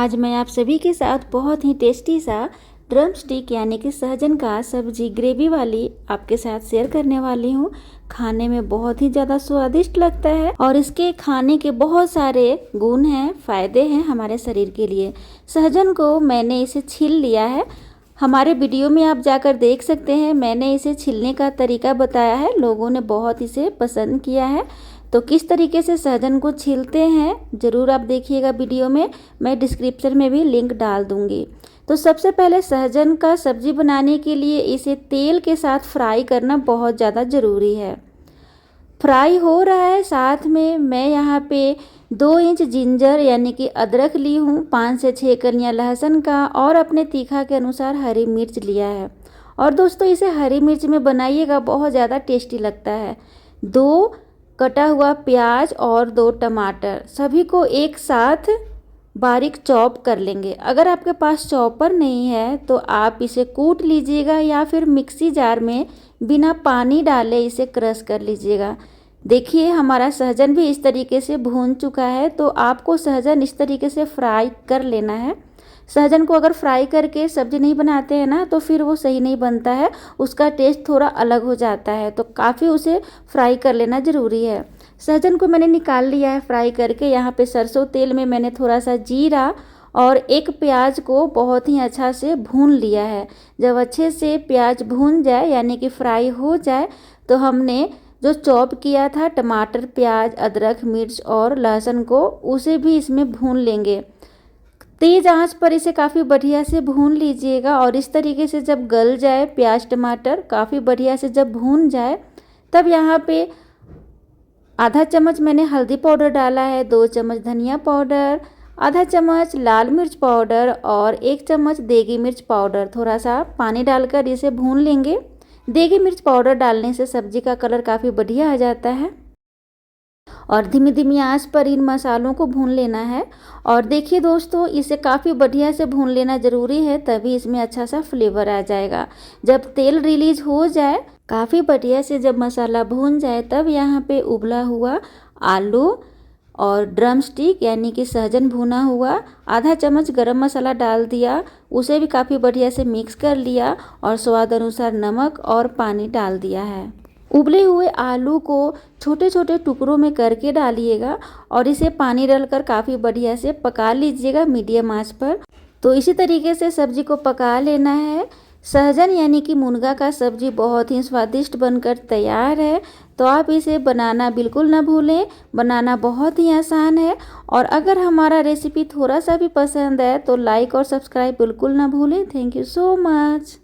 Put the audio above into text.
आज मैं आप सभी के साथ बहुत ही टेस्टी सा ड्रम स्टिक यानी कि सहजन का सब्जी ग्रेवी वाली आपके साथ शेयर करने वाली हूँ। खाने में बहुत ही ज़्यादा स्वादिष्ट लगता है और इसके खाने के बहुत सारे गुण हैं, फ़ायदे हैं हमारे शरीर के लिए। सहजन को मैंने इसे छील लिया है, हमारे वीडियो में आप जाकर देख सकते हैं। मैंने इसे छीलने का तरीका बताया है, लोगों ने बहुत इसे पसंद किया है। तो किस तरीके से सहजन को छीलते हैं ज़रूर आप देखिएगा वीडियो में, मैं डिस्क्रिप्शन में भी लिंक डाल दूंगी। तो सबसे पहले सहजन का सब्जी बनाने के लिए इसे तेल के साथ फ्राई करना बहुत ज़्यादा ज़रूरी है। फ्राई हो रहा है, साथ में मैं यहाँ पे 2 इंच जिंजर यानी कि अदरक ली हूँ, 5 से 6 कलियाँ लहसुन का और अपने तीखा के अनुसार हरी मिर्च लिया है। और दोस्तों इसे हरी मिर्च में बनाइएगा, बहुत ज़्यादा टेस्टी लगता है। 2 कटा हुआ प्याज और 2 टमाटर, सभी को एक साथ बारीक चॉप कर लेंगे। अगर आपके पास चॉपर नहीं है तो आप इसे कूट लीजिएगा या फिर मिक्सी जार में बिना पानी डाले इसे क्रश कर लीजिएगा। देखिए हमारा सहजन भी इस तरीके से भून चुका है। तो आपको सहजन इस तरीके से फ्राई कर लेना है। सहजन को अगर फ्राई करके सब्जी नहीं बनाते हैं ना तो फिर वो सही नहीं बनता है, उसका टेस्ट थोड़ा अलग हो जाता है। तो काफ़ी उसे फ्राई कर लेना ज़रूरी है। सहजन को मैंने निकाल लिया है फ्राई करके। यहाँ पे सरसों तेल में मैंने थोड़ा सा जीरा और एक प्याज को बहुत ही अच्छा से भून लिया है। जब अच्छे से प्याज भून जाए यानी कि फ्राई हो जाए तो हमने जो चॉप किया था टमाटर, प्याज, अदरक, मिर्च और लहसुन को, उसे भी इसमें भून लेंगे। तेज आंच पर इसे काफ़ी बढ़िया से भून लीजिएगा। और इस तरीके से जब गल जाए प्याज टमाटर काफ़ी बढ़िया से जब भून जाए, तब यहाँ पे आधा चम्मच मैंने हल्दी पाउडर डाला है, 2 चम्मच धनिया पाउडर, आधा चम्मच लाल मिर्च पाउडर और 1 चम्मच देगी मिर्च पाउडर। थोड़ा सा पानी डालकर इसे भून लेंगे। देगी मिर्च पाउडर डालने से सब्जी का कलर काफ़ी बढ़िया आ जाता है। और धीमी धीमी आंच पर इन मसालों को भून लेना है। और देखिए दोस्तों, इसे काफ़ी बढ़िया से भून लेना ज़रूरी है, तभी इसमें अच्छा सा फ्लेवर आ जाएगा। जब तेल रिलीज हो जाए काफ़ी बढ़िया से, जब मसाला भून जाए, तब यहाँ पे उबला हुआ आलू और ड्रम स्टिक यानी कि सहजन भुना हुआ, आधा चम्मच गरम मसाला डाल दिया, उसे भी काफ़ी बढ़िया से मिक्स कर लिया और स्वाद अनुसार नमक और पानी डाल दिया है। उबले हुए आलू को छोटे छोटे टुकड़ों में करके डालिएगा और इसे पानी डालकर काफ़ी बढ़िया से पका लीजिएगा मीडियम आंच पर। तो इसी तरीके से सब्जी को पका लेना है। सहजन यानी कि मुनगा का सब्जी बहुत ही स्वादिष्ट बनकर तैयार है। तो आप इसे बनाना बिल्कुल ना भूलें, बनाना बहुत ही आसान है। और अगर हमारा रेसिपी थोड़ा सा भी पसंद है तो लाइक और सब्सक्राइब बिल्कुल ना भूलें। Thank you so much.